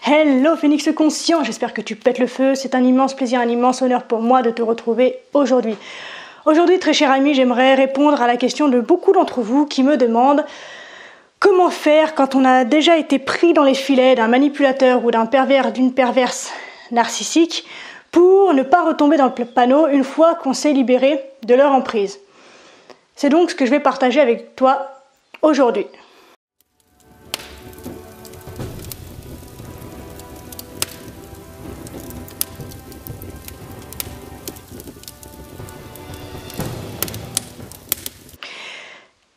Hello Phénix conscient, j'espère que tu pètes le feu, c'est un immense plaisir, un immense honneur pour moi de te retrouver aujourd'hui. Aujourd'hui, très cher ami, j'aimerais répondre à la question de beaucoup d'entre vous qui me demandent comment faire quand on a déjà été pris dans les filets d'un manipulateur ou d'un pervers, d'une perverse narcissique pour ne pas retomber dans le panneau une fois qu'on s'est libéré de leur emprise. C'est donc ce que je vais partager avec toi aujourd'hui.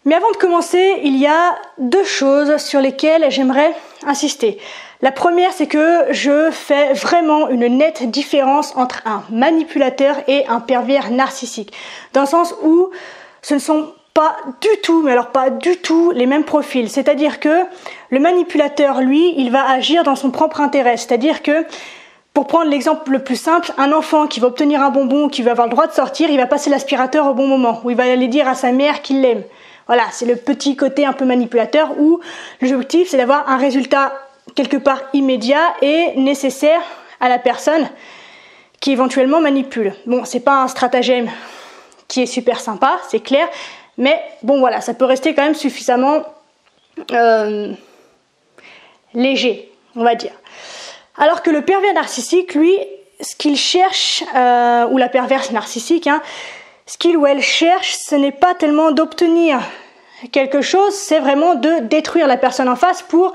Mais avant de commencer, il y a deux choses sur lesquelles j'aimerais insister. La première, c'est que je fais vraiment une nette différence entre un manipulateur et un pervers narcissique. Dans le sens où ce ne sont pas du tout, mais alors pas du tout les mêmes profils. C'est-à-dire que le manipulateur, lui, il va agir dans son propre intérêt. C'est-à-dire que, pour prendre l'exemple le plus simple, un enfant qui va obtenir un bonbon, qui va avoir le droit de sortir, il va passer l'aspirateur au bon moment, où il va aller dire à sa mère qu'il l'aime. Voilà, c'est le petit côté un peu manipulateur où l'objectif c'est d'avoir un résultat quelque part immédiat et nécessaire à la personne qui éventuellement manipule. Bon, c'est pas un stratagème qui est super sympa, c'est clair, mais bon voilà, ça peut rester quand même suffisamment léger, on va dire. Alors que le pervers narcissique, lui, ce qu'il cherche, ou la perverse narcissique, ce qu'il ou elle cherche, ce n'est pas tellement d'obtenir quelque chose, c'est vraiment de détruire la personne en face pour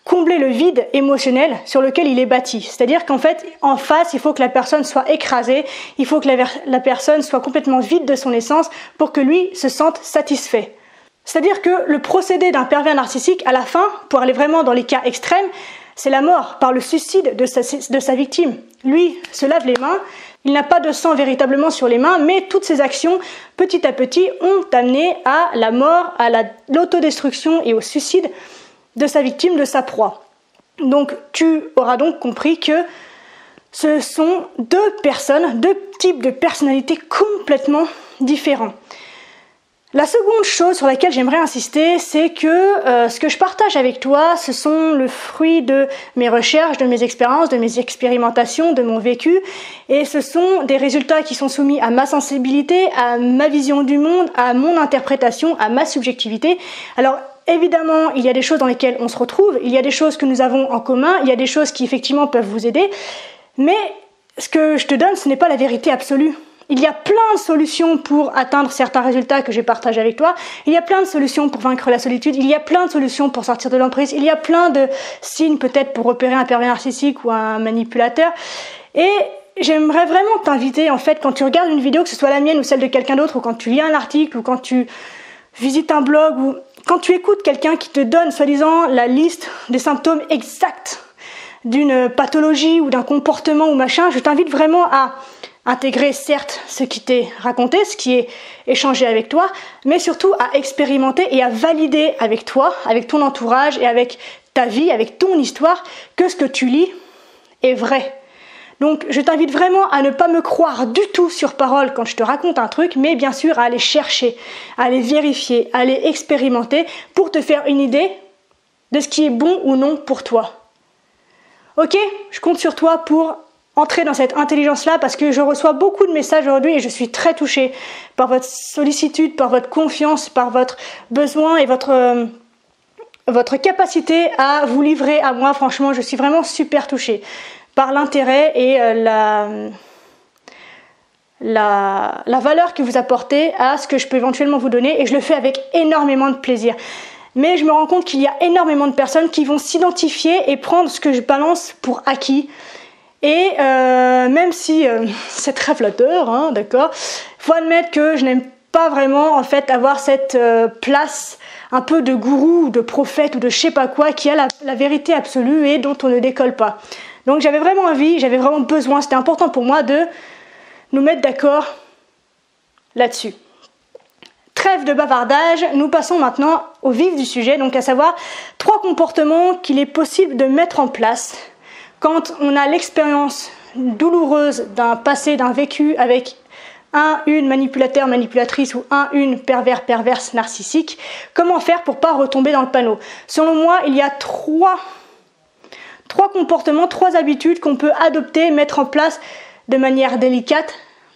combler le vide émotionnel sur lequel il est bâti. C'est-à-dire qu'en fait, en face, il faut que la personne soit écrasée, il faut que la personne soit complètement vide de son essence pour que lui se sente satisfait. C'est-à-dire que le procédé d'un pervers narcissique, à la fin, pour aller vraiment dans les cas extrêmes, c'est la mort par le suicide de sa victime. Lui se lave les mains, il n'a pas de sang véritablement sur les mains, mais toutes ces actions, petit à petit, ont amené à la mort, à l'autodestruction et au suicide de sa victime, de sa proie. Donc tu auras donc compris que ce sont deux personnes, deux types de personnalités complètement différents. La seconde chose sur laquelle j'aimerais insister, c'est que ce que je partage avec toi, ce sont le fruit de mes recherches, de mes expériences, de mes expérimentations, de mon vécu, et ce sont des résultats qui sont soumis à ma sensibilité, à ma vision du monde, à mon interprétation, à ma subjectivité. Alors évidemment, il y a des choses dans lesquelles on se retrouve, il y a des choses que nous avons en commun, il y a des choses qui effectivement peuvent vous aider, mais ce que je te donne, ce n'est pas la vérité absolue. Il y a plein de solutions pour atteindre certains résultats que j'ai partagés avec toi. Il y a plein de solutions pour vaincre la solitude. Il y a plein de solutions pour sortir de l'emprise. Il y a plein de signes peut-être pour repérer un pervers narcissique ou un manipulateur. Et j'aimerais vraiment t'inviter, en fait, quand tu regardes une vidéo, que ce soit la mienne ou celle de quelqu'un d'autre, ou quand tu lis un article, ou quand tu visites un blog, ou quand tu écoutes quelqu'un qui te donne, soi-disant, la liste des symptômes exacts d'une pathologie ou d'un comportement ou machin, je t'invite vraiment à intégrer certes ce qui t'est raconté, ce qui est échangé avec toi, mais surtout à expérimenter et à valider avec toi, avec ton entourage et avec ta vie, avec ton histoire, que ce que tu lis est vrai. Donc je t'invite vraiment à ne pas me croire du tout sur parole quand je te raconte un truc, mais bien sûr à aller chercher, à aller vérifier, à aller expérimenter pour te faire une idée de ce qui est bon ou non pour toi. Ok, je compte sur toi pour entrer dans cette intelligence-là parce que je reçois beaucoup de messages aujourd'hui et je suis très touchée par votre sollicitude, par votre confiance, par votre besoin et votre capacité à vous livrer à moi. Franchement, je suis vraiment super touchée par l'intérêt et la valeur que vous apportez à ce que je peux éventuellement vous donner et je le fais avec énormément de plaisir. Mais je me rends compte qu'il y a énormément de personnes qui vont s'identifier et prendre ce que je balance pour acquis. Et même si c'est très flatteur, d'accord, faut admettre que je n'aime pas vraiment en fait avoir cette place un peu de gourou ou de prophète ou de je sais pas quoi qui a la vérité absolue et dont on ne décolle pas. Donc j'avais vraiment envie, j'avais vraiment besoin, c'était important pour moi de nous mettre d'accord là-dessus. Trêve de bavardage, nous passons maintenant au vif du sujet, donc à savoir 3 comportements qu'il est possible de mettre en place quand on a l'expérience douloureuse d'un passé, d'un vécu avec une manipulateur, manipulatrice ou une pervers, perverse narcissique, comment faire pour pas retomber dans le panneau? Selon moi, il y a trois 3 comportements, 3 habitudes qu'on peut adopter, mettre en place de manière délicate,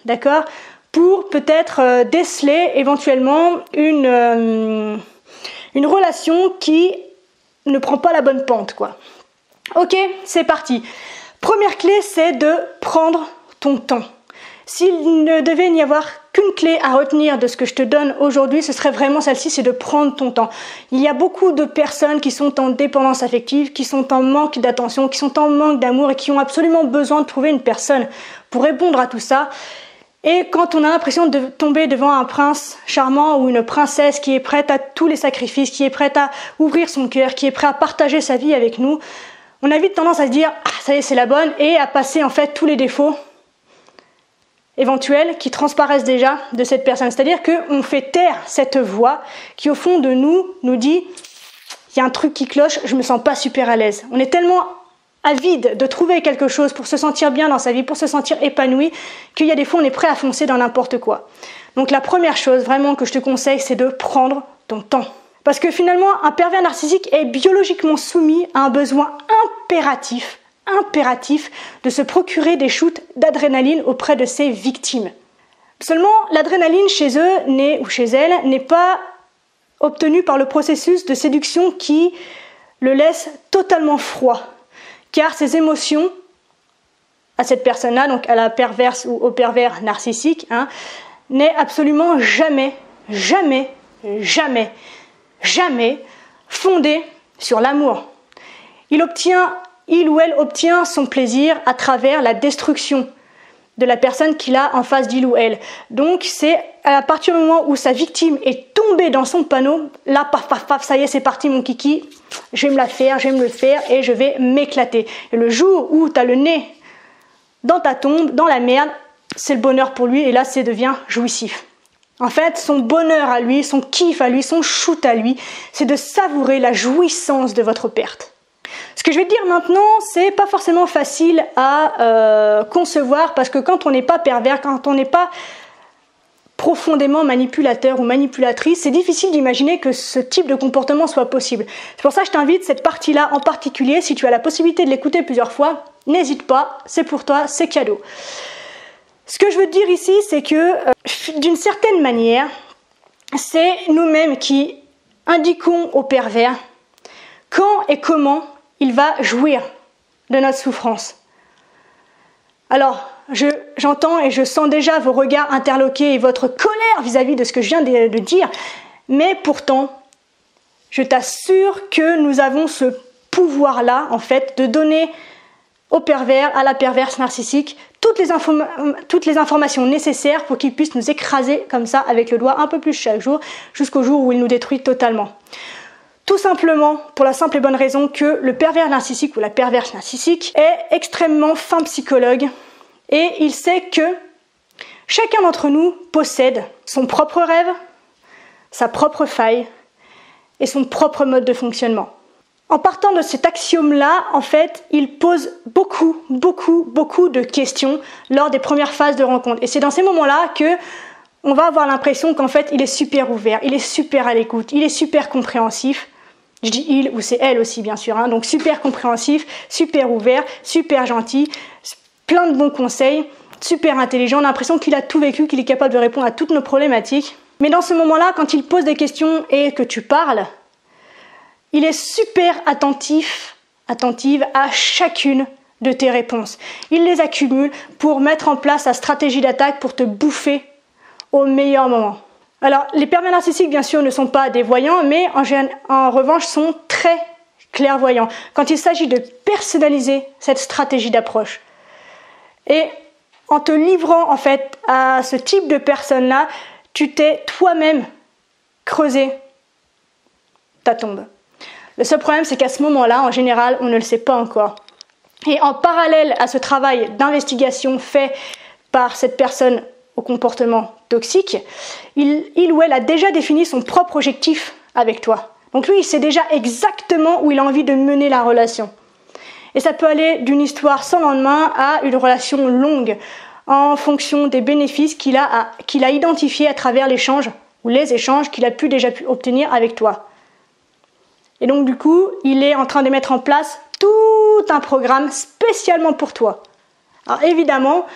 d'accord, pour peut-être déceler éventuellement une relation qui ne prend pas la bonne pente, quoi. Ok, c'est parti. Première clé, c'est de prendre ton temps. S'il ne devait n'y avoir qu'une clé à retenir de ce que je te donne aujourd'hui, ce serait vraiment celle-ci, c'est de prendre ton temps. Il y a beaucoup de personnes qui sont en dépendance affective, qui sont en manque d'attention, qui sont en manque d'amour et qui ont absolument besoin de trouver une personne pour répondre à tout ça. Et quand on a l'impression de tomber devant un prince charmant ou une princesse qui est prête à tous les sacrifices, qui est prête à ouvrir son cœur, qui est prête à partager sa vie avec nous, on a vite tendance à se dire « Ah, ça y est, c'est la bonne » et à passer en fait tous les défauts éventuels qui transparaissent déjà de cette personne. C'est-à-dire qu'on fait taire cette voix qui au fond de nous dit « Il y a un truc qui cloche, je me sens pas super à l'aise ». On est tellement avide de trouver quelque chose pour se sentir bien dans sa vie, pour se sentir épanoui, qu'il y a des fois on est prêt à foncer dans n'importe quoi. Donc la première chose vraiment que je te conseille, c'est de prendre ton temps. Parce que finalement, un pervers narcissique est biologiquement soumis à un besoin impératif de se procurer des shoots d'adrénaline auprès de ses victimes. Seulement, l'adrénaline chez eux ou chez elles n'est pas obtenue par le processus de séduction qui le laisse totalement froid. Car ces émotions, à cette personne-là, donc à la perverse ou au pervers narcissique, n'est absolument jamais fondée sur l'amour. Il ou elle obtient son plaisir à travers la destruction de la personne qu'il a en face d'il ou elle. Donc c'est à partir du moment où sa victime est tombée dans son panneau, là paf paf paf, ça y est, c'est parti mon kiki, je vais me la faire, je vais me le faire et je vais m'éclater. Et le jour où tu as le nez dans ta tombe, dans la merde, c'est le bonheur pour lui et là ça devient jouissif. En fait, son bonheur à lui, son kiff à lui, son shoot à lui, c'est de savourer la jouissance de votre perte. Ce que je vais te dire maintenant, c'est pas forcément facile à concevoir parce que quand on n'est pas pervers, quand on n'est pas profondément manipulateur ou manipulatrice, c'est difficile d'imaginer que ce type de comportement soit possible. C'est pour ça que je t'invite, cette partie-là en particulier, si tu as la possibilité de l'écouter plusieurs fois, n'hésite pas, c'est pour toi, c'est cadeau. Ce que je veux te dire ici, c'est que d'une certaine manière, c'est nous-mêmes qui indiquons au pervers quand et comment il va jouir de notre souffrance. Alors, j'entends et je sens déjà vos regards interloqués et votre colère vis-à-vis de ce que je viens de dire, mais pourtant, je t'assure que nous avons ce pouvoir-là, en fait, de donner au pervers, à la perverse narcissique, toutes les informations nécessaires pour qu'il puisse nous écraser comme ça avec le doigt un peu plus chaque jour, jusqu'au jour où il nous détruit totalement. Tout simplement pour la simple et bonne raison que le pervers narcissique ou la perverse narcissique est extrêmement fin psychologue et il sait que chacun d'entre nous possède son propre rêve, sa propre faille et son propre mode de fonctionnement. En partant de cet axiome-là, en fait, il pose beaucoup de questions lors des premières phases de rencontre. Et c'est dans ces moments-là que on va avoir l'impression qu'en fait, il est super ouvert, il est super à l'écoute, il est super compréhensif. Je dis il ou c'est elle aussi, bien sûr. Donc super compréhensif, super ouvert, super gentil, plein de bons conseils, super intelligent. On a l'impression qu'il a tout vécu, qu'il est capable de répondre à toutes nos problématiques. Mais dans ce moment-là, quand il pose des questions et que tu parles, il est super attentive à chacune de tes réponses. Il les accumule pour mettre en place sa stratégie d'attaque pour te bouffer au meilleur moment. Alors, les pervers narcissiques, bien sûr, ne sont pas des voyants, mais en revanche, sont très clairvoyants quand il s'agit de personnaliser cette stratégie d'approche. Et en te livrant, en fait, à ce type de personne-là, tu t'es toi-même creusé ta tombe. Le seul problème, c'est qu'à ce moment-là, en général, on ne le sait pas encore. Et en parallèle à ce travail d'investigation fait par cette personne au comportement toxique, il ou elle a déjà défini son propre objectif avec toi. Donc lui, il sait déjà exactement où il a envie de mener la relation. Et ça peut aller d'une histoire sans lendemain à une relation longue, en fonction des bénéfices qu'il a identifiés à travers l'échange, ou les échanges qu'il a déjà pu obtenir avec toi. Et donc du coup, il est en train de mettre en place tout un programme spécialement pour toi. Alors évidemment,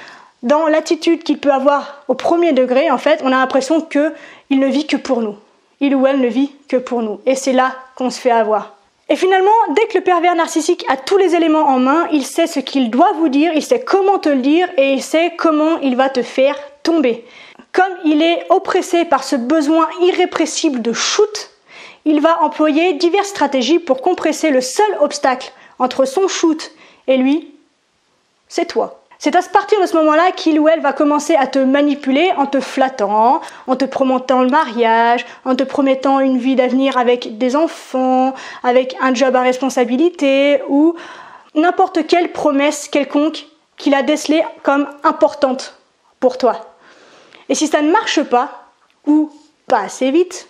dans l'attitude qu'il peut avoir au premier degré, en fait, on a l'impression qu'il ne vit que pour nous. Il ou elle ne vit que pour nous. Et c'est là qu'on se fait avoir. Et finalement, dès que le pervers narcissique a tous les éléments en main, il sait ce qu'il doit vous dire, il sait comment te le dire et il sait comment il va te faire tomber. Comme il est oppressé par ce besoin irrépressible de shoot, il va employer diverses stratégies pour compresser le seul obstacle entre son shoot et lui, c'est toi. C'est à partir de ce moment-là qu'il ou elle va commencer à te manipuler en te flattant, en te promettant le mariage, en te promettant une vie d'avenir avec des enfants, avec un job à responsabilité ou n'importe quelle promesse quelconque qu'il a décelée comme importante pour toi. Et si ça ne marche pas, ou pas assez vite,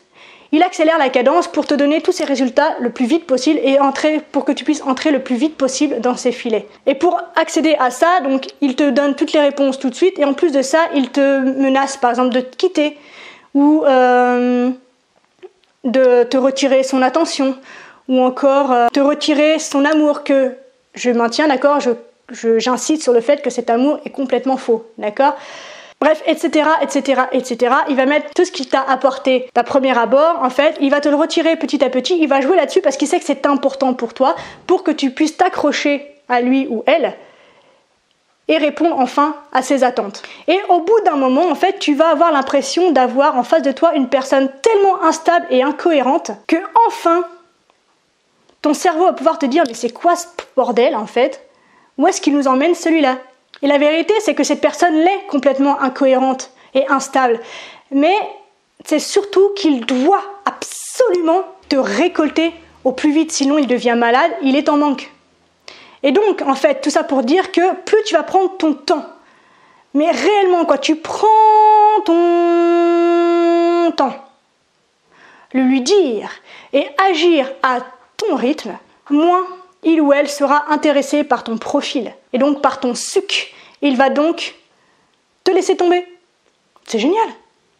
il accélère la cadence pour te donner tous ces résultats le plus vite possible et pour que tu puisses entrer le plus vite possible dans ses filets. Et pour accéder à ça, donc, il te donne toutes les réponses tout de suite et en plus de ça, il te menace par exemple de te quitter ou de te retirer son attention ou encore te retirer son amour que je maintiens, d'accord, j'insiste sur le fait que cet amour est complètement faux, d'accord. Bref, etc., etc., etc. Il va mettre tout ce qu'il t'a apporté d'un premier abord, en fait, il va te le retirer petit à petit, il va jouer là-dessus parce qu'il sait que c'est important pour toi, pour que tu puisses t'accrocher à lui ou elle et répondre enfin à ses attentes. Et au bout d'un moment, en fait, tu vas avoir l'impression d'avoir en face de toi une personne tellement instable et incohérente que enfin, ton cerveau va pouvoir te dire « mais c'est quoi ce bordel, en fait? Où est-ce qu'il nous emmène celui-là ?» Et la vérité, c'est que cette personne l'est complètement incohérente et instable. Mais c'est surtout qu'il doit absolument te récolter au plus vite, sinon il devient malade, il est en manque. Et donc, en fait, tout ça pour dire que plus tu vas prendre ton temps, mais réellement, quand tu prends ton temps, le lui dire et agir à ton rythme, moins il ou elle sera intéressé par ton profil et donc par ton suc. Il va donc te laisser tomber. C'est génial.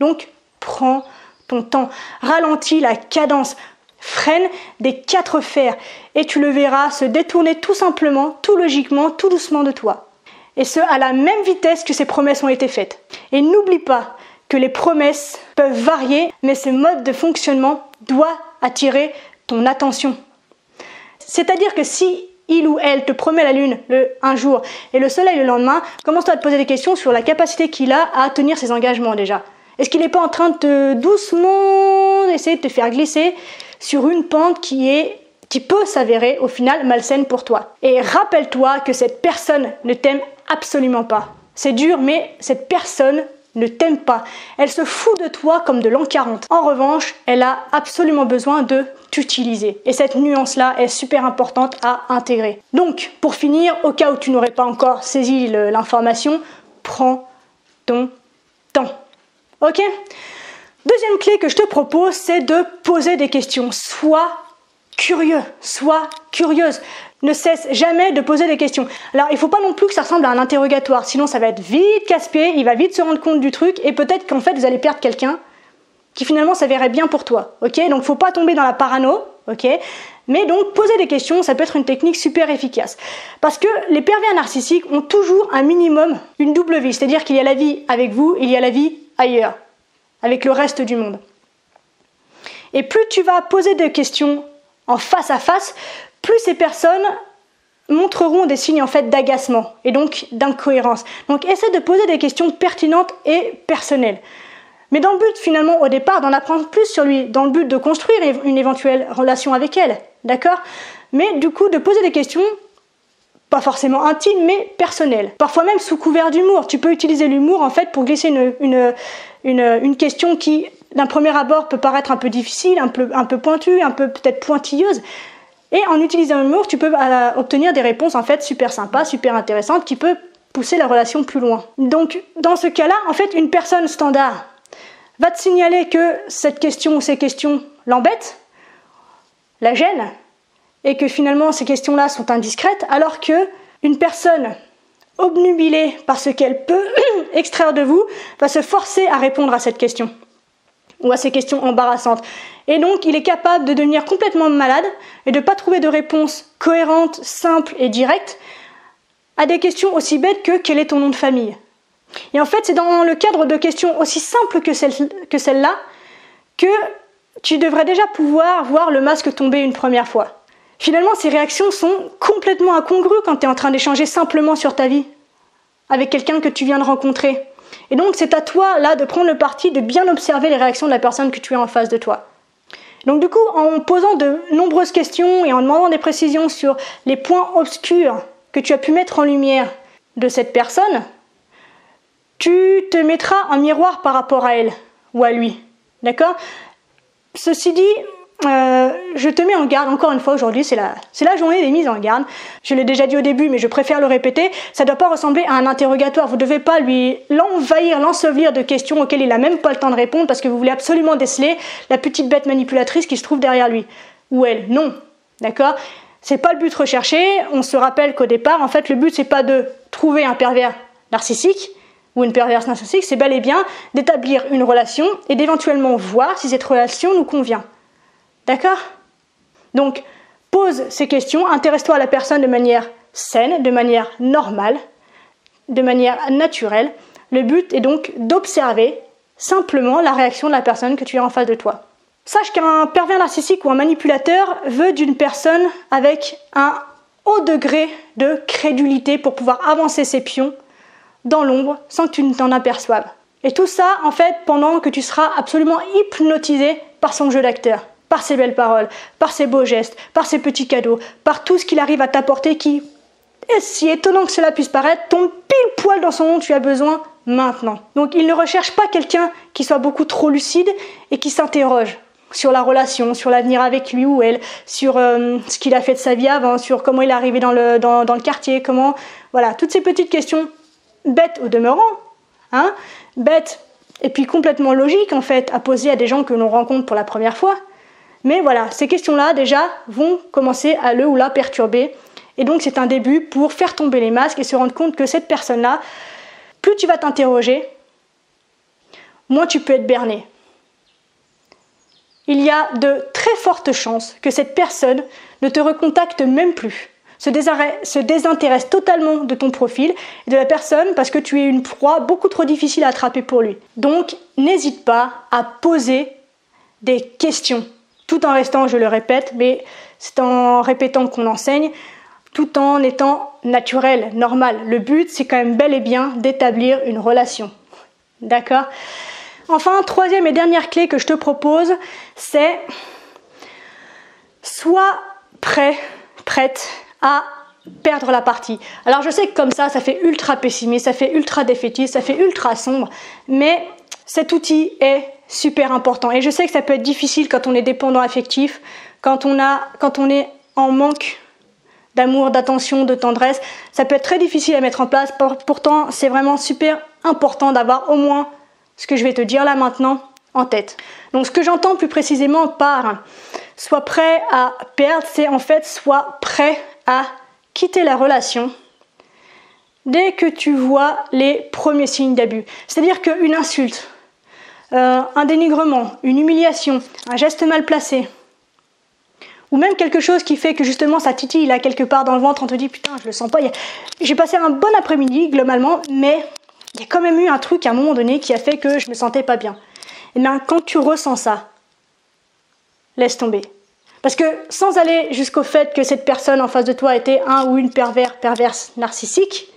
Donc, prends ton temps. Ralentis la cadence. Freine des 4 fers. Et tu le verras se détourner tout simplement, tout logiquement, tout doucement de toi. Et ce, à la même vitesse que ces promesses ont été faites. Et n'oublie pas que les promesses peuvent varier, mais ce mode de fonctionnement doit attirer ton attention. C'est-à-dire que si il ou elle te promet la lune un jour et le soleil le lendemain, commence-toi à te poser des questions sur la capacité qu'il a à tenir ses engagements déjà. Est-ce qu'il n'est pas en train de te doucement essayer de te faire glisser sur une pente qui peut s'avérer au final malsaine pour toi? Et rappelle-toi que cette personne ne t'aime absolument pas. C'est dur, mais cette personne ne t'aime pas. Elle se fout de toi comme de l'an 40. En revanche, elle a absolument besoin de t'utiliser. Et cette nuance-là est super importante à intégrer. Donc, pour finir, au cas où tu n'aurais pas encore saisi l'information, prends ton temps. Ok ? Deuxième clé que je te propose, c'est de poser des questions. Sois curieux, sois curieuse. Ne cesse jamais de poser des questions. Alors, il ne faut pas non plus que ça ressemble à un interrogatoire, sinon ça va être vite casse-pied, il va vite se rendre compte du truc, et peut-être qu'en fait, vous allez perdre quelqu'un qui finalement s'avérait bien pour toi. Ok ? Donc, il ne faut pas tomber dans la parano, ok ? Mais donc, poser des questions, ça peut être une technique super efficace. Parce que les pervers narcissiques ont toujours un minimum, une double vie. C'est-à-dire qu'il y a la vie avec vous, il y a la vie ailleurs, avec le reste du monde. Et plus tu vas poser des questions en face à face, plus ces personnes montreront des signes en fait d'agacement et donc d'incohérence. Donc essaie de poser des questions pertinentes et personnelles. Mais dans le but finalement au départ d'en apprendre plus sur lui, dans le but de construire une éventuelle relation avec elle, d'accord ? Mais du coup de poser des questions pas forcément intimes mais personnelles. Parfois même sous couvert d'humour. Tu peux utiliser l'humour en fait pour glisser une question qui d'un premier abord peut paraître un peu difficile, un peu pointue, un peu peut-être pointilleuse. Et en utilisant l'humour, tu peux obtenir des réponses en fait super sympas, super intéressantes, qui peuvent pousser la relation plus loin. Donc, dans ce cas-là, en fait, une personne standard va te signaler que cette question ou ces questions l'embêtent, la gênent, et que finalement ces questions-là sont indiscrètes, alors que une personne obnubilée par ce qu'elle peut extraire de vous va se forcer à répondre à cette question. ou à ces questions embarrassantes. Et donc, il est capable de devenir complètement malade et de ne pas trouver de réponse cohérente, simple et directe à des questions aussi bêtes que quel est ton nom de famille. Et en fait, c'est dans le cadre de questions aussi simples que celle-là que tu devrais déjà pouvoir voir le masque tomber une première fois. Finalement, ces réactions sont complètement incongrues quand tu es en train d'échanger simplement sur ta vie avec quelqu'un que tu viens de rencontrer. Et donc, c'est à toi, là, de prendre le parti de bien observer les réactions de la personne que tu as en face de toi. Donc, du coup, en posant de nombreuses questions et en demandant des précisions sur les points obscurs que tu as pu mettre en lumière de cette personne, tu te mettras en miroir par rapport à elle ou à lui. D'accord ? Ceci dit, je te mets en garde, encore une fois, aujourd'hui, c'est la journée des mises en garde. Je l'ai déjà dit au début, mais je préfère le répéter. Ça ne doit pas ressembler à un interrogatoire. Vous ne devez pas l'ensevelir de questions auxquelles il n'a même pas le temps de répondre parce que vous voulez absolument déceler la petite bête manipulatrice qui se trouve derrière lui. Ou elle. Non. D'accord ? C'est pas le but recherché. On se rappelle qu'au départ, en fait, le but, c'est pas de trouver un pervers narcissique ou une perverse narcissique, c'est bel et bien d'établir une relation et d'éventuellement voir si cette relation nous convient. D'accord ? Donc, pose ces questions, intéresse-toi à la personne de manière saine, de manière normale, de manière naturelle. Le but est donc d'observer simplement la réaction de la personne que tu as en face de toi. Sache qu'un pervers narcissique ou un manipulateur veut d'une personne avec un haut degré de crédulité pour pouvoir avancer ses pions dans l'ombre sans que tu ne t'en aperçoives. Et tout ça, en fait, pendant que tu seras absolument hypnotisé par son jeu d'acteur, par ses belles paroles, par ses beaux gestes, par ses petits cadeaux, par tout ce qu'il arrive à t'apporter qui, si étonnant que cela puisse paraître, tombe pile poil dans son dont tu as besoin maintenant. Donc il ne recherche pas quelqu'un qui soit beaucoup trop lucide et qui s'interroge sur la relation, sur l'avenir avec lui ou elle, sur ce qu'il a fait de sa vie avant, sur comment il est arrivé dans le quartier, comment... Voilà, toutes ces petites questions bêtes au demeurant, hein, bêtes et puis complètement logiques en fait à poser à des gens que l'on rencontre pour la première fois. Mais voilà, ces questions-là déjà vont commencer à le ou la perturber et donc c'est un début pour faire tomber les masques et se rendre compte que cette personne-là, plus tu vas t'interroger, moins tu peux être berné. Il y a de très fortes chances que cette personne ne te recontacte même plus, se désintéresse totalement de ton profil et de la personne parce que tu es une proie beaucoup trop difficile à attraper pour lui. Donc, n'hésite pas à poser des questions, tout en restant, je le répète, mais c'est en répétant qu'on enseigne, tout en étant naturel, normal. Le but, c'est quand même bel et bien d'établir une relation. D'accord ? Enfin, troisième et dernière clé que je te propose, c'est sois prête à perdre la partie. Alors je sais que comme ça fait ultra pessimiste, ça fait ultra défaitiste, ça fait ultra sombre, mais cet outil est super important. Et je sais que ça peut être difficile quand on est dépendant affectif, quand on est en manque d'amour, d'attention, de tendresse. Ça peut être très difficile à mettre en place. Pourtant, c'est vraiment super important d'avoir au moins ce que je vais te dire là maintenant en tête. Donc ce que j'entends plus précisément par sois prêt à perdre, c'est en fait sois prêt à quitter la relation dès que tu vois les premiers signes d'abus. C'est-à-dire qu'une insulte, un dénigrement, une humiliation, un geste mal placé, ou même quelque chose qui fait que justement ça titille là quelque part dans le ventre, on te dit putain je le sens pas, j'ai passé un bon après-midi globalement, mais il y a quand même eu un truc à un moment donné qui a fait que je me sentais pas bien. Et bien quand tu ressens ça, laisse tomber. Parce que sans aller jusqu'au fait que cette personne en face de toi était un ou une perverse narcissique,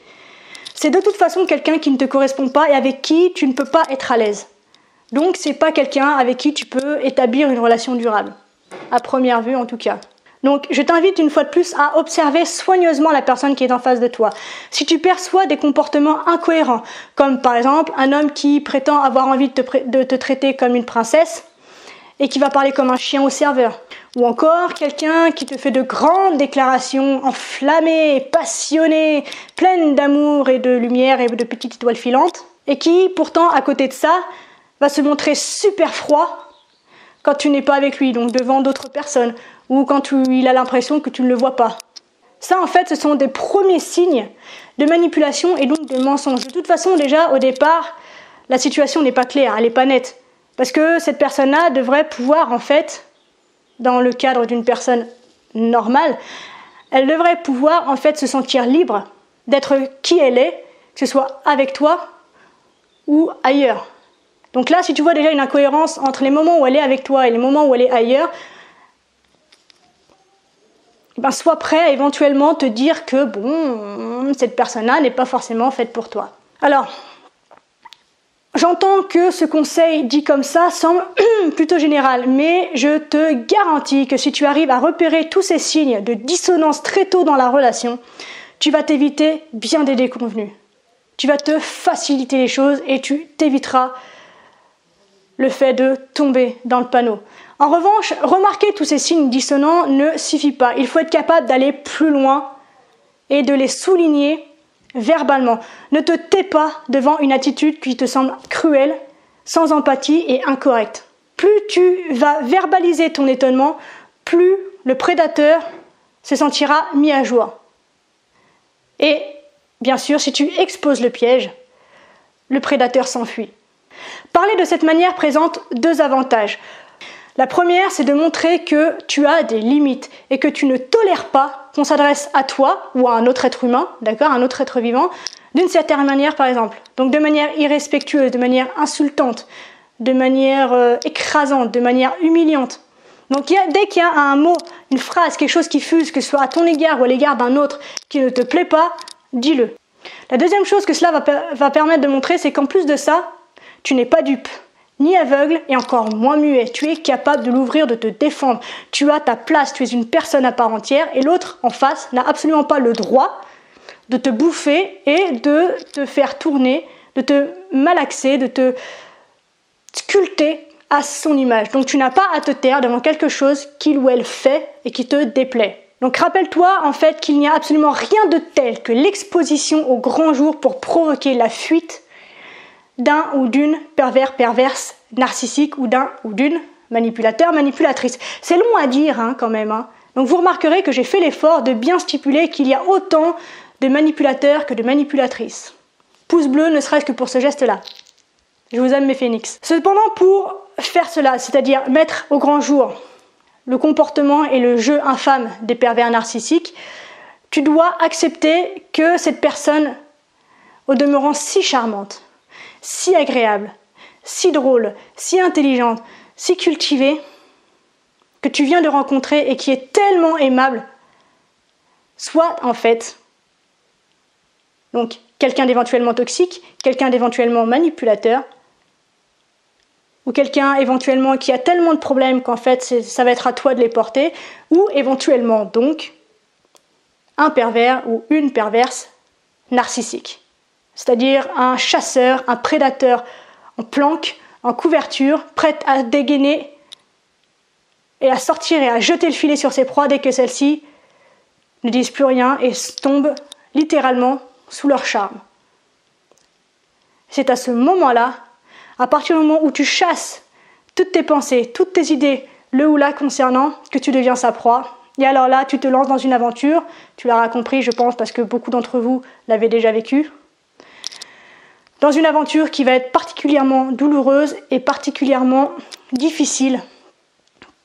c'est de toute façon quelqu'un qui ne te correspond pas et avec qui tu ne peux pas être à l'aise. Donc c'est pas quelqu'un avec qui tu peux établir une relation durable. À première vue en tout cas. Donc je t'invite une fois de plus à observer soigneusement la personne qui est en face de toi. Si tu perçois des comportements incohérents, comme par exemple un homme qui prétend avoir envie de te traiter comme une princesse et qui va parler comme un chien au serveur, ou encore quelqu'un qui te fait de grandes déclarations enflammées, passionnées, pleines d'amour et de lumière et de petites étoiles filantes, et qui pourtant à côté de ça va se montrer super froid quand tu n'es pas avec lui, donc devant d'autres personnes, ou quand il a l'impression que tu ne le vois pas. Ça, en fait, ce sont des premiers signes de manipulation et donc de mensonge. De toute façon, déjà, au départ, la situation n'est pas claire, elle n'est pas nette. Parce que cette personne-là devrait pouvoir, en fait, dans le cadre d'une personne normale, elle devrait pouvoir, en fait, se sentir libre d'être qui elle est, que ce soit avec toi ou ailleurs. Donc là, si tu vois déjà une incohérence entre les moments où elle est avec toi et les moments où elle est ailleurs, ben sois prêt à éventuellement te dire que bon, cette personne-là n'est pas forcément faite pour toi. Alors, j'entends que ce conseil dit comme ça semble plutôt général, mais je te garantis que si tu arrives à repérer tous ces signes de dissonance très tôt dans la relation, tu vas t'éviter bien des déconvenues. Tu vas te faciliter les choses et tu t'éviteras le fait de tomber dans le panneau. En revanche, remarquer tous ces signes dissonants ne suffit pas. Il faut être capable d'aller plus loin et de les souligner verbalement. Ne te tais pas devant une attitude qui te semble cruelle, sans empathie et incorrecte. Plus tu vas verbaliser ton étonnement, plus le prédateur se sentira mis à joie. Et bien sûr, si tu exposes le piège, le prédateur s'enfuit. Parler de cette manière présente deux avantages. La première, c'est de montrer que tu as des limites et que tu ne tolères pas qu'on s'adresse à toi ou à un autre être humain, d'accord, un autre être vivant, d'une certaine manière par exemple. Donc de manière irrespectueuse, de manière insultante, de manière écrasante, de manière humiliante. Donc dès qu'il y a un mot, une phrase, quelque chose qui fuse, que ce soit à ton égard ou à l'égard d'un autre qui ne te plaît pas, dis-le. La deuxième chose que cela va permettre de montrer, c'est qu'en plus de ça, tu n'es pas dupe, ni aveugle et encore moins muet. Tu es capable de l'ouvrir, de te défendre. Tu as ta place, tu es une personne à part entière et l'autre en face n'a absolument pas le droit de te bouffer et de te faire tourner, de te malaxer, de te sculpter à son image. Donc tu n'as pas à te taire devant quelque chose qu'il ou elle fait et qui te déplaît. Donc rappelle-toi en fait qu'il n'y a absolument rien de tel que l'exposition au grand jour pour provoquer la fuite d'un ou d'une perverse narcissique ou d'un ou d'une manipulatrice. C'est long à dire quand même. Donc vous remarquerez que j'ai fait l'effort de bien stipuler qu'il y a autant de manipulateurs que de manipulatrices. Pouce bleu ne serait-ce que pour ce geste-là. Je vous aime mes phénix. Cependant pour faire cela, c'est-à-dire mettre au grand jour le comportement et le jeu infâme des pervers narcissiques, tu dois accepter que cette personne, au demeurant si charmante, si agréable, si drôle, si intelligente, si cultivée, que tu viens de rencontrer et qui est tellement aimable, soit en fait donc quelqu'un d'éventuellement toxique, quelqu'un d'éventuellement manipulateur, ou quelqu'un éventuellement qui a tellement de problèmes qu'en fait ça va être à toi de les porter, ou éventuellement donc un pervers ou une perverse narcissique. C'est-à-dire un chasseur, un prédateur en planque, en couverture, prête à dégainer et à sortir et à jeter le filet sur ses proies dès que celles-ci ne disent plus rien et tombent littéralement sous leur charme. C'est à ce moment-là, à partir du moment où tu chasses toutes tes pensées, toutes tes idées, le ou la concernant, que tu deviens sa proie. Et alors là, tu te lances dans une aventure, tu l'auras compris, je pense, parce que beaucoup d'entre vous l'avaient déjà vécu, dans une aventure qui va être particulièrement douloureuse et particulièrement difficile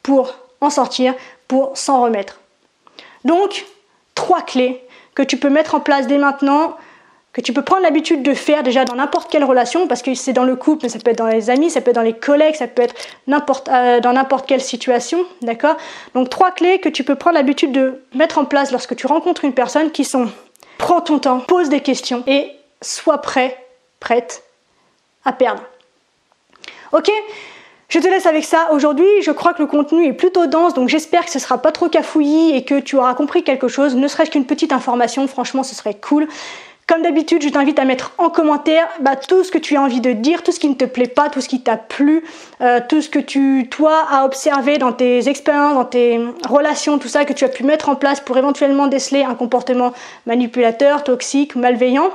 pour en sortir, pour s'en remettre. Donc, 3 clés que tu peux mettre en place dès maintenant, que tu peux prendre l'habitude de faire déjà dans n'importe quelle relation, parce que c'est dans le couple, mais ça peut être dans les amis, ça peut être dans les collègues, ça peut être dans n'importe quelle situation, d'accord? Donc 3 clés que tu peux prendre l'habitude de mettre en place lorsque tu rencontres une personne qui sont: prends ton temps, pose des questions et sois prête à perdre. Ok? Je te laisse avec ça. Aujourd'hui, je crois que le contenu est plutôt dense, donc j'espère que ce sera pas trop cafouillis et que tu auras compris quelque chose, ne serait-ce qu'une petite information, franchement ce serait cool. Comme d'habitude, je t'invite à mettre en commentaire tout ce que tu as envie de dire, tout ce qui ne te plaît pas, tout ce qui t'a plu, tout ce que toi, as observé dans tes expériences, dans tes relations, tout ça que tu as pu mettre en place pour éventuellement déceler un comportement manipulateur, toxique, malveillant,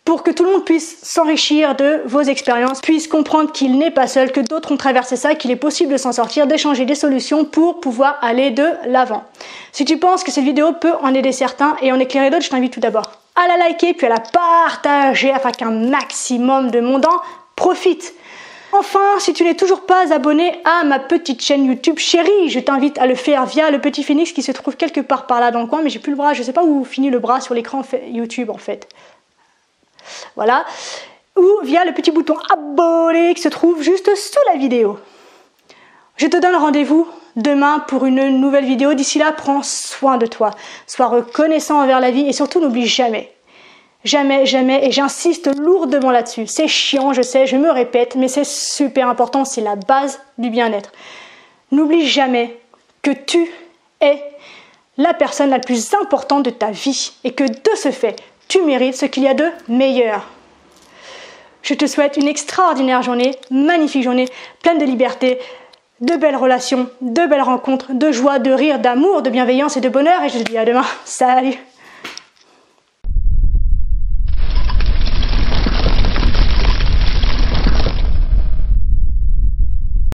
pour que tout le monde puisse s'enrichir de vos expériences, puisse comprendre qu'il n'est pas seul, que d'autres ont traversé ça, qu'il est possible de s'en sortir, d'échanger des solutions pour pouvoir aller de l'avant. Si tu penses que cette vidéo peut en aider certains et en éclairer d'autres, je t'invite tout d'abord à la liker puis à la partager afin qu'un maximum de monde en profite. Enfin, si tu n'es toujours pas abonné à ma petite chaîne YouTube chérie, je t'invite à le faire via le petit phénix qui se trouve quelque part par là dans le coin, mais j'ai plus le bras, je sais pas où finit le bras sur l'écran YouTube en fait. Voilà. Ou via le petit bouton abonner qui se trouve juste sous la vidéo. Je te donne rendez-vous demain pour une nouvelle vidéo. D'ici là, prends soin de toi. Sois reconnaissant envers la vie et surtout n'oublie jamais. Jamais, jamais, et j'insiste lourdement là-dessus. C'est chiant, je sais, je me répète, mais c'est super important, c'est la base du bien-être. N'oublie jamais que tu es la personne la plus importante de ta vie et que de ce fait, tu mérites ce qu'il y a de meilleur. Je te souhaite une extraordinaire journée, magnifique journée, pleine de liberté, de belles relations, de belles rencontres, de joie, de rire, d'amour, de bienveillance et de bonheur. Et je te dis à demain. Salut!